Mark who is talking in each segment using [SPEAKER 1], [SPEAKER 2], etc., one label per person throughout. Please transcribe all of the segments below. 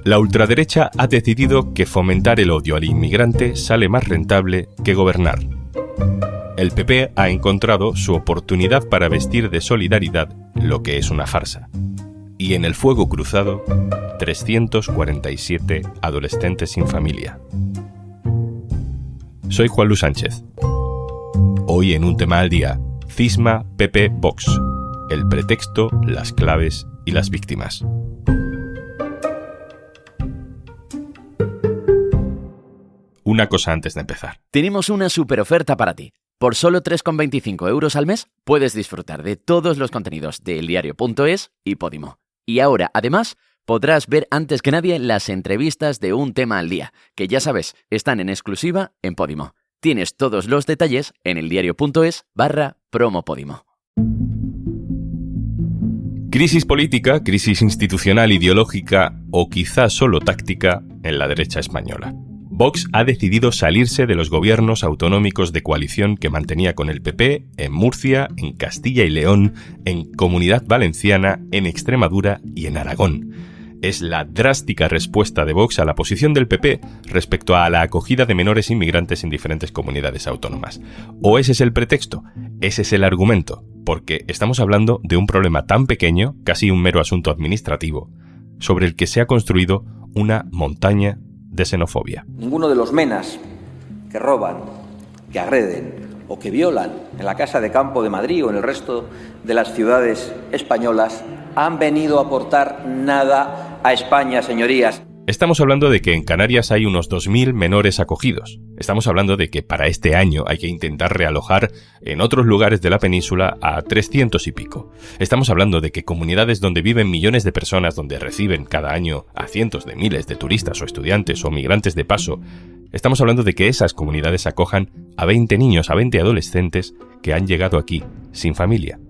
[SPEAKER 1] La ultraderecha ha decidido que fomentar el odio al inmigrante sale más rentable que gobernar. El PP ha encontrado su oportunidad para vestir de solidaridad lo que es una farsa. Y en el fuego cruzado, 347 adolescentes sin familia. Soy Juan Luis Sánchez. Hoy en Un Tema al Día, Cisma, PP, Vox. El pretexto, las claves y las víctimas. Una cosa antes de empezar.
[SPEAKER 2] Tenemos una super oferta para ti. Por solo 3,25 € al mes puedes disfrutar de todos los contenidos de eldiario.es y Podimo. Y ahora, además, podrás ver antes que nadie las entrevistas de Un Tema al Día, que ya sabes, están en exclusiva en Podimo. Tienes todos los detalles en eldiario.es/promopodimo.
[SPEAKER 1] Crisis política, crisis institucional, ideológica o quizá solo táctica en la derecha española. Vox ha decidido salirse de los gobiernos autonómicos de coalición que mantenía con el PP en Murcia, en Castilla y León, en Comunidad Valenciana, en Extremadura y en Aragón. Es la drástica respuesta de Vox a la posición del PP respecto a la acogida de menores inmigrantes en diferentes comunidades autónomas. ¿O ese es el pretexto? ¿Ese es el argumento? Porque estamos hablando de un problema tan pequeño, casi un mero asunto administrativo, sobre el que se ha construido una montaña de xenofobia.
[SPEAKER 3] Ninguno de los menas que roban, que agreden o que violan en la Casa de Campo de Madrid o en el resto de las ciudades españolas han venido a aportar nada a España, señorías.
[SPEAKER 1] Estamos hablando de que en Canarias hay unos 2.000 menores acogidos. Estamos hablando de que para este año hay que intentar realojar en otros lugares de la península a 300 y pico. Estamos hablando de que comunidades donde viven millones de personas, donde reciben cada año a cientos de miles de turistas o estudiantes o migrantes de paso, estamos hablando de que esas comunidades acojan a 20 niños, a 20 adolescentes que han llegado aquí sin familia.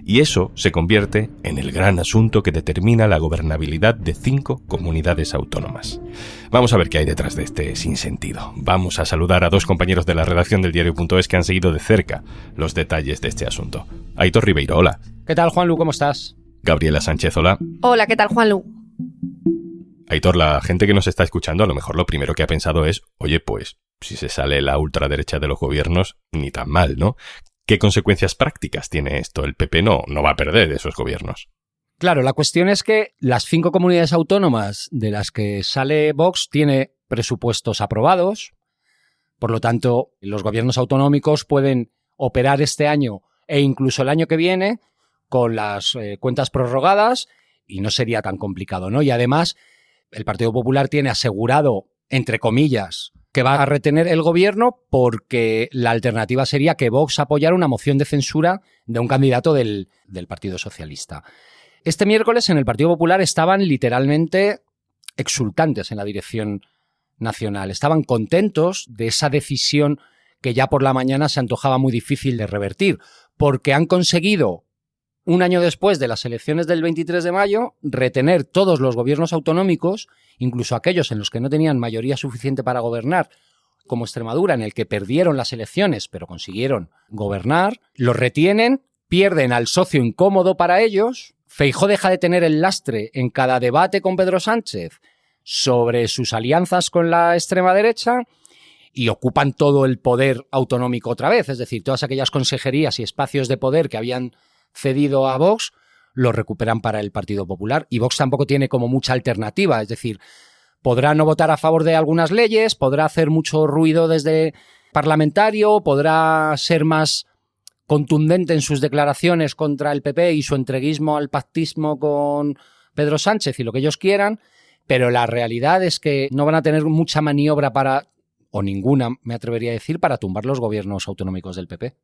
[SPEAKER 1] Y eso se convierte en el gran asunto que determina la gobernabilidad de 5 comunidades autónomas. Vamos a ver qué hay detrás de este sinsentido. Vamos a saludar a 2 compañeros de la redacción del diario.es que han seguido de cerca los detalles de este asunto. Aitor Ribeiro, hola.
[SPEAKER 4] ¿Qué tal, Juanlu? ¿Cómo estás?
[SPEAKER 1] Gabriela Sánchez, hola.
[SPEAKER 5] Hola, ¿qué tal, Juanlu?
[SPEAKER 1] Aitor, la gente que nos está escuchando a lo mejor lo primero que ha pensado es, oye, pues, si se sale la ultraderecha de los gobiernos, ni tan mal, ¿no? ¿Qué consecuencias prácticas tiene esto? El PP no va a perder esos gobiernos.
[SPEAKER 4] Claro, la cuestión es que las 5 comunidades autónomas de las que sale Vox tiene presupuestos aprobados, por lo tanto, los gobiernos autonómicos pueden operar este año e incluso el año que viene con las cuentas prorrogadas y no sería tan complicado, ¿no? Y además, el Partido Popular tiene asegurado, entre comillas, que va a retener el gobierno porque la alternativa sería que Vox apoyara una moción de censura de un candidato del Partido Socialista. Este miércoles en el Partido Popular estaban literalmente exultantes en la dirección nacional. Estaban contentos de esa decisión que ya por la mañana se antojaba muy difícil de revertir, porque han conseguido, un año después de las elecciones del 23 de mayo, retener todos los gobiernos autonómicos, incluso aquellos en los que no tenían mayoría suficiente para gobernar, como Extremadura, en el que perdieron las elecciones pero consiguieron gobernar, los retienen, pierden al socio incómodo para ellos. Feijóo deja de tener el lastre en cada debate con Pedro Sánchez sobre sus alianzas con la extrema derecha y ocupan todo el poder autonómico otra vez, es decir, todas aquellas consejerías y espacios de poder que habían cedido a Vox, lo recuperan para el Partido Popular. Y Vox tampoco tiene como mucha alternativa, es decir, podrá no votar a favor de algunas leyes, podrá hacer mucho ruido desde parlamentario, podrá ser más contundente en sus declaraciones contra el PP y su entreguismo al pactismo con Pedro Sánchez y lo que ellos quieran, pero la realidad es que no van a tener mucha maniobra para, o ninguna, me atrevería a decir, para tumbar los gobiernos autonómicos del PP.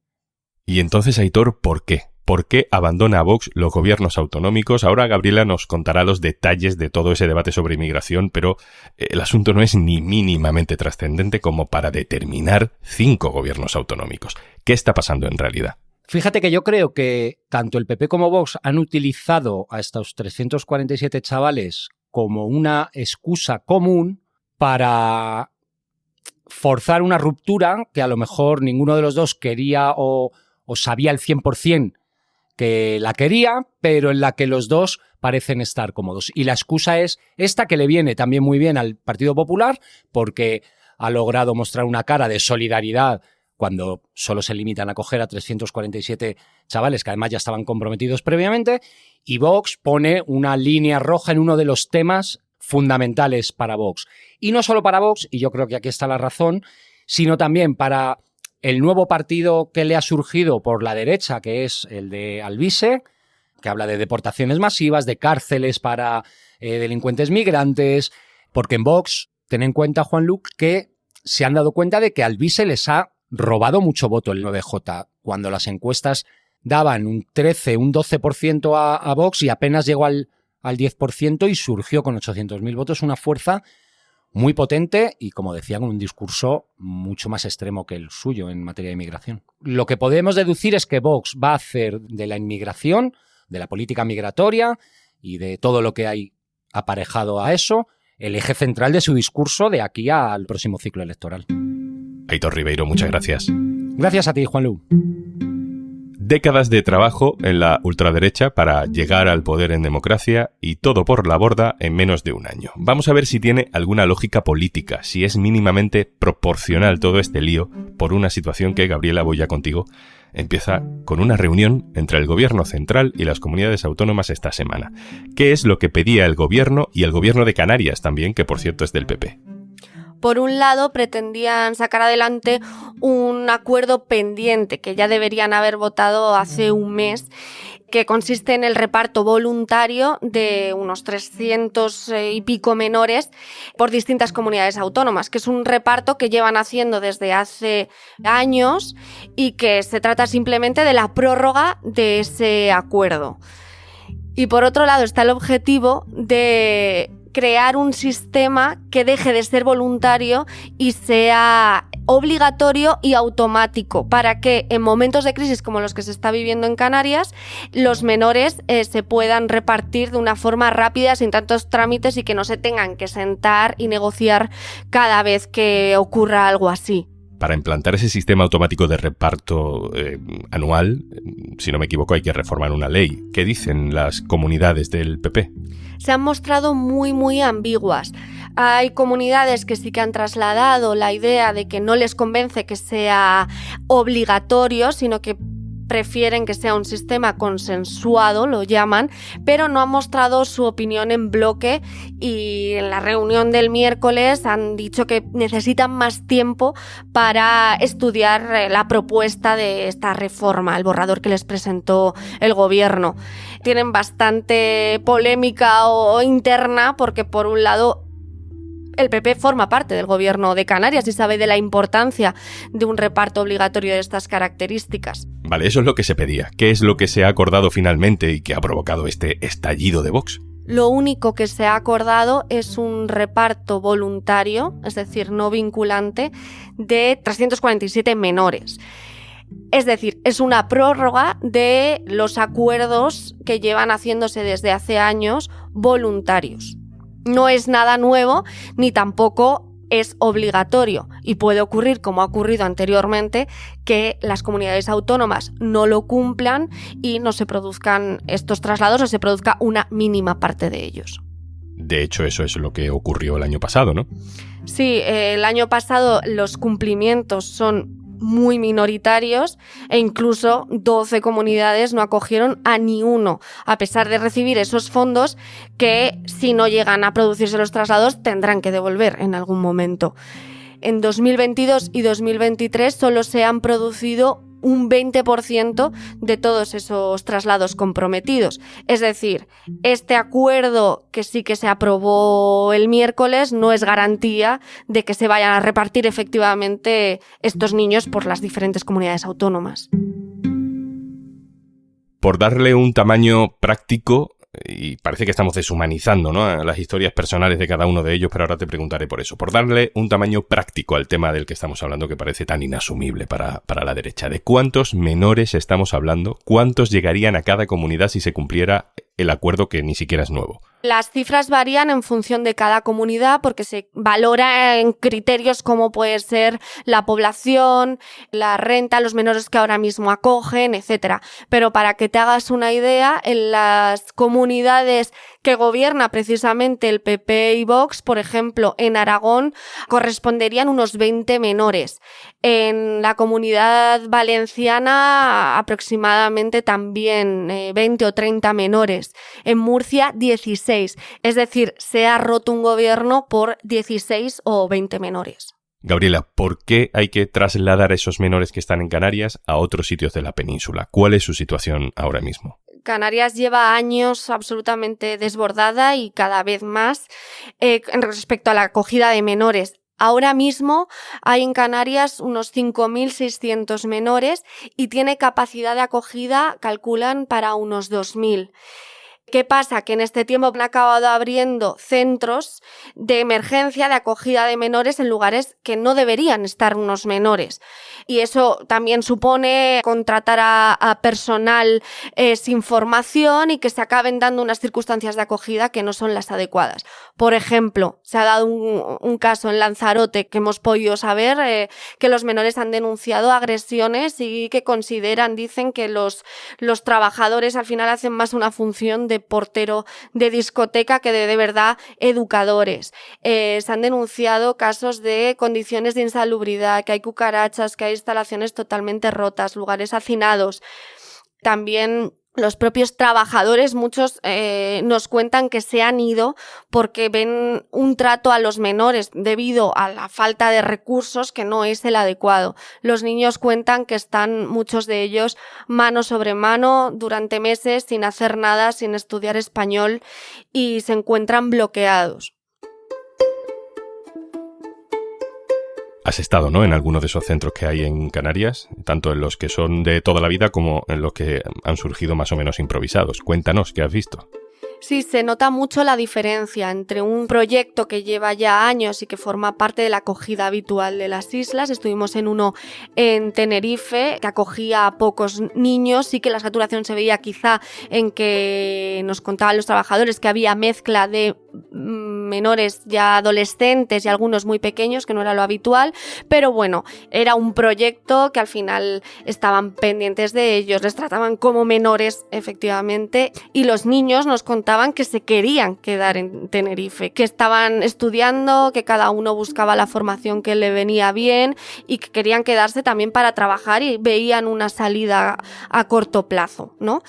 [SPEAKER 1] Y entonces, Aitor, ¿por qué? ¿Por qué abandona a Vox los gobiernos autonómicos? Ahora Gabriela nos contará los detalles de todo ese debate sobre inmigración, pero el asunto no es ni mínimamente trascendente como para determinar 5 gobiernos autonómicos. ¿Qué está pasando en realidad?
[SPEAKER 4] Fíjate que yo creo que tanto el PP como Vox han utilizado a estos 347 chavales como una excusa común para forzar una ruptura que a lo mejor ninguno de los dos quería o sabía al 100% que la quería, pero en la que los dos parecen estar cómodos. Y la excusa es esta, que le viene también muy bien al Partido Popular, porque ha logrado mostrar una cara de solidaridad cuando solo se limitan a coger a 347 chavales que además ya estaban comprometidos previamente, y Vox pone una línea roja en uno de los temas fundamentales para Vox. Y no solo para Vox, y yo creo que aquí está la razón, sino también para el nuevo partido que le ha surgido por la derecha, que es el de Alvise, que habla de deportaciones masivas, de cárceles para delincuentes migrantes, porque en Vox, ten en cuenta, Juanluc, que se han dado cuenta de que Alvise les ha robado mucho voto el 9J, cuando las encuestas daban un 13, un 12% a Vox y apenas llegó al 10% y surgió con 800.000 votos, una fuerza muy potente y, como decía, con un discurso mucho más extremo que el suyo en materia de inmigración. Lo que podemos deducir es que Vox va a hacer de la inmigración, de la política migratoria y de todo lo que hay aparejado a eso, el eje central de su discurso de aquí al próximo ciclo electoral.
[SPEAKER 1] Aitor Ribeiro, muchas gracias.
[SPEAKER 4] Gracias a ti, Juanlu.
[SPEAKER 1] Décadas de trabajo en la ultraderecha para llegar al poder en democracia y todo por la borda en menos de un año. Vamos a ver si tiene alguna lógica política, si es mínimamente proporcional todo este lío por una situación que, Gabriela, voy ya contigo, empieza con una reunión entre el gobierno central y las comunidades autónomas esta semana. ¿Qué es lo que pedía el gobierno y el gobierno de Canarias también, que por cierto es del PP?
[SPEAKER 5] Por un lado, pretendían sacar adelante un acuerdo pendiente que ya deberían haber votado hace un mes, que consiste en el reparto voluntario de unos 300 y pico menores por distintas comunidades autónomas, que es un reparto que llevan haciendo desde hace años y que se trata simplemente de la prórroga de ese acuerdo. Y por otro lado está el objetivo de crear un sistema que deje de ser voluntario y sea obligatorio y automático, para que en momentos de crisis como los que se está viviendo en Canarias, los menores se puedan repartir de una forma rápida, sin tantos trámites, y que no se tengan que sentar y negociar cada vez que ocurra algo así.
[SPEAKER 1] Para implantar ese sistema automático de reparto anual, si no me equivoco, hay que reformar una ley. ¿Qué dicen las comunidades del PP?
[SPEAKER 5] Se han mostrado muy ambiguas. Hay comunidades que sí que han trasladado la idea de que no les convence que sea obligatorio, sino que prefieren que sea un sistema consensuado, lo llaman, pero no han mostrado su opinión en bloque, y en la reunión del miércoles han dicho que necesitan más tiempo para estudiar la propuesta de esta reforma, el borrador que les presentó el gobierno. Tienen bastante polémica interna porque, por un lado, el PP forma parte del gobierno de Canarias y sabe de la importancia de un reparto obligatorio de estas características.
[SPEAKER 1] Vale, eso es lo que se pedía. ¿Qué es lo que se ha acordado finalmente y que ha provocado este estallido de Vox?
[SPEAKER 5] Lo único que se ha acordado es un reparto voluntario, es decir, no vinculante, de 347 menores. Es decir, es una prórroga de los acuerdos que llevan haciéndose desde hace años voluntarios. No es nada nuevo, ni tampoco es obligatorio, y puede ocurrir, como ha ocurrido anteriormente, que las comunidades autónomas no lo cumplan y no se produzcan estos traslados, o se produzca una mínima parte de ellos.
[SPEAKER 1] De hecho, eso es lo que ocurrió el año pasado, ¿no?
[SPEAKER 5] Sí, el año pasado los cumplimientos son muy minoritarios e incluso 12 comunidades no acogieron a ni uno, a pesar de recibir esos fondos que, si no llegan a producirse los traslados, tendrán que devolver en algún momento. En 2022 y 2023 solo se han producido un 20% de todos esos traslados comprometidos. Es decir, este acuerdo, que sí que se aprobó el miércoles, no es garantía de que se vayan a repartir efectivamente estos niños por las diferentes comunidades autónomas.
[SPEAKER 1] Por darle un tamaño práctico, y parece que estamos deshumanizando, ¿no?, las historias personales de cada uno de ellos, pero ahora te preguntaré por eso. Por darle un tamaño práctico al tema del que estamos hablando, que parece tan inasumible para la derecha. ¿De cuántos menores estamos hablando? ¿Cuántos llegarían a cada comunidad si se cumpliera el acuerdo, que ni siquiera es nuevo?
[SPEAKER 5] Las cifras varían en función de cada comunidad porque se valora en criterios como puede ser la población, la renta, los menores que ahora mismo acogen, etcétera. Pero para que te hagas una idea, en las comunidades que gobierna precisamente el PP y Vox, por ejemplo, en Aragón corresponderían unos 20 menores. En la Comunidad Valenciana aproximadamente también 20 o 30 menores. En Murcia 16. Es decir, se ha roto un gobierno por 16 o 20 menores.
[SPEAKER 1] Gabriela, ¿por qué hay que trasladar a esos menores que están en Canarias a otros sitios de la península? ¿Cuál es su situación ahora mismo?
[SPEAKER 5] Canarias lleva años absolutamente desbordada y cada vez más respecto a la acogida de menores. Ahora mismo hay en Canarias unos 5.600 menores y tiene capacidad de acogida, calculan, para unos 2.000. ¿Qué pasa? Que en este tiempo han acabado abriendo centros de emergencia de acogida de menores en lugares que no deberían estar unos menores. Y eso también supone contratar a personal sin formación y que se acaben dando unas circunstancias de acogida que no son las adecuadas. Por ejemplo, se ha dado un caso en Lanzarote que hemos podido saber que los menores han denunciado agresiones y que dicen que los trabajadores al final hacen más una función de portero de discoteca que de verdad educadores. Se han denunciado casos de condiciones de insalubridad, que hay cucarachas, que hay instalaciones totalmente rotas, lugares hacinados. También los propios trabajadores, muchos nos cuentan que se han ido porque ven un trato a los menores debido a la falta de recursos que no es el adecuado. Los niños cuentan que están, muchos de ellos, mano sobre mano durante meses sin hacer nada, sin estudiar español y se encuentran bloqueados.
[SPEAKER 1] Has estado, ¿no?, en algunos de esos centros que hay en Canarias, tanto en los que son de toda la vida como en los que han surgido más o menos improvisados. Cuéntanos, ¿qué has visto?
[SPEAKER 5] Sí, se nota mucho la diferencia entre un proyecto que lleva ya años y que forma parte de la acogida habitual de las islas. Estuvimos en uno en Tenerife que acogía a pocos niños y que la saturación se veía quizá en que nos contaban los trabajadores que había mezcla de menores ya adolescentes y algunos muy pequeños, que no era lo habitual, pero bueno, era un proyecto que al final estaban pendientes de ellos, les trataban como menores efectivamente, y los niños nos contaban que se querían quedar en Tenerife, que estaban estudiando, que cada uno buscaba la formación que le venía bien y que querían quedarse también para trabajar y veían una salida a corto plazo, ¿no?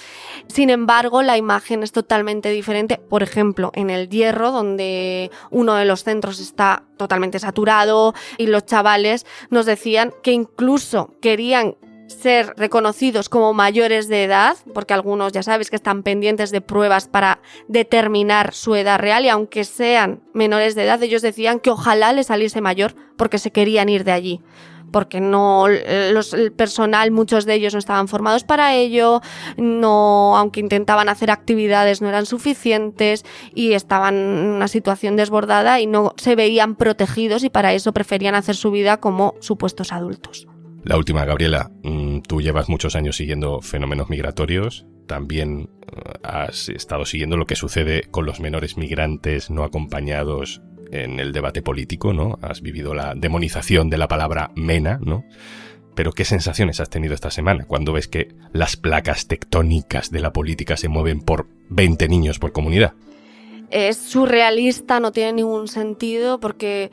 [SPEAKER 5] Sin embargo, la imagen es totalmente diferente. Por ejemplo, en El Hierro, donde uno de los centros está totalmente saturado, y los chavales nos decían que incluso querían ser reconocidos como mayores de edad, porque algunos ya sabes que están pendientes de pruebas para determinar su edad real, y aunque sean menores de edad, ellos decían que ojalá les saliese mayor porque se querían ir de allí, porque no, el personal, muchos de ellos no estaban formados para ello, no, aunque intentaban hacer actividades no eran suficientes y estaban en una situación desbordada y no se veían protegidos, y para eso preferían hacer su vida como supuestos adultos.
[SPEAKER 1] La última, Gabriela, tú llevas muchos años siguiendo fenómenos migratorios, también has estado siguiendo lo que sucede con los menores migrantes no acompañados en el debate político, ¿no? Has vivido la demonización de la palabra mena, ¿no? Pero ¿qué sensaciones has tenido esta semana cuando ves que las placas tectónicas de la política se mueven por 20 niños por comunidad?
[SPEAKER 5] Es surrealista, no tiene ningún sentido, porque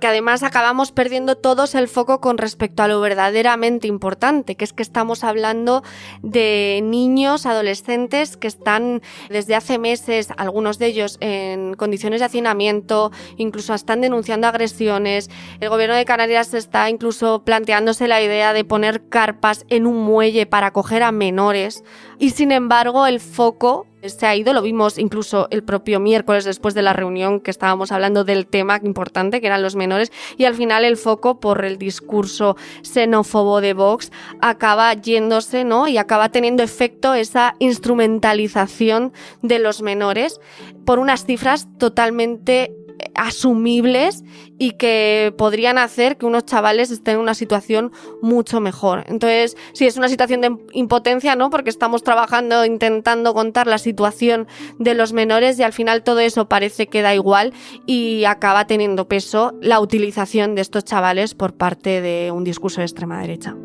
[SPEAKER 5] además acabamos perdiendo todos el foco con respecto a lo verdaderamente importante, que es que estamos hablando de niños, adolescentes que están desde hace meses, algunos de ellos en condiciones de hacinamiento, incluso están denunciando agresiones. El gobierno de Canarias está incluso planteándose la idea de poner carpas en un muelle para acoger a menores, y sin embargo el foco se ha ido, lo vimos incluso el propio miércoles después de la reunión que estábamos hablando del tema importante que eran los menores, y al final el foco, por el discurso xenófobo de Vox, acaba yéndose, ¿no? Y acaba teniendo efecto esa instrumentalización de los menores por unas cifras totalmente asumibles y que podrían hacer que unos chavales estén en una situación mucho mejor. Entonces, sí, es una situación de impotencia, ¿no? Porque estamos trabajando, intentando contar la situación de los menores y al final todo eso parece que da igual y acaba teniendo peso la utilización de estos chavales por parte de un discurso de extrema derecha.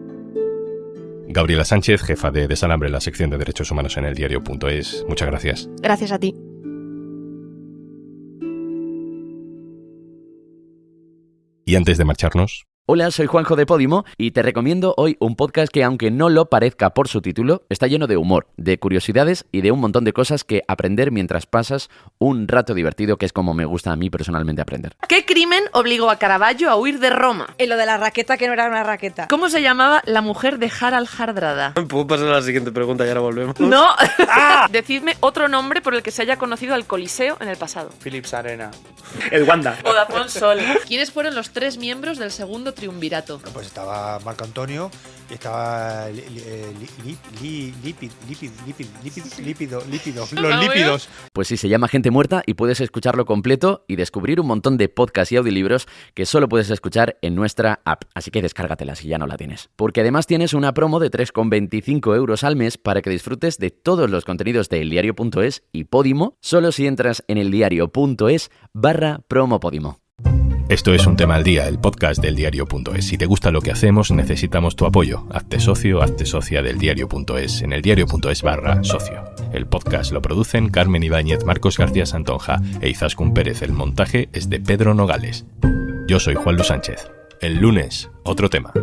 [SPEAKER 1] Gabriela Sánchez, jefa de Desalambre, la sección de Derechos Humanos en eldiario.es. Muchas gracias.
[SPEAKER 5] Gracias a ti.
[SPEAKER 1] Y antes de marcharnos...
[SPEAKER 2] Hola, soy Juanjo de Podimo y te recomiendo hoy un podcast que, aunque no lo parezca por su título, está lleno de humor, de curiosidades y de un montón de cosas que aprender mientras pasas un rato divertido, que es como me gusta a mí personalmente aprender.
[SPEAKER 6] ¿Qué crimen obligó a Caravaggio a huir de Roma?
[SPEAKER 7] En lo de la raqueta, que no era una raqueta.
[SPEAKER 6] ¿Cómo se llamaba la mujer de Harald Hardrada?
[SPEAKER 8] ¿Puedo pasar a la siguiente pregunta y ahora volvemos?
[SPEAKER 6] No. Decidme otro nombre por el que se haya conocido al Coliseo en el pasado.
[SPEAKER 8] Philips Arena. El Wanda.
[SPEAKER 6] Vodafone Sol. ¿Quiénes fueron los 3 miembros del segundo triunvirato?
[SPEAKER 9] Pues estaba Marco Antonio y estaba los lípidos.
[SPEAKER 2] Pues sí, se llama Gente Muerta y puedes escucharlo completo y descubrir un montón de podcasts y audiolibros que solo puedes escuchar en nuestra app. Así que descárgatela si ya no la tienes. Porque además tienes una promo de 3,25 euros al mes para que disfrutes de todos los contenidos de eldiario.es y Podimo, solo si entras en eldiario.es/promopodimo.
[SPEAKER 1] Esto es Un Tema al Día, el podcast del diario.es. Si te gusta lo que hacemos, necesitamos tu apoyo. Hazte socio, hazte socia del diario.es en eldiario.es/socio. El podcast lo producen Carmen Ibáñez, Marcos García Santonja e Izaskun Pérez. El montaje es de Pedro Nogales. Yo soy Juan Luis Sánchez. El lunes, otro tema.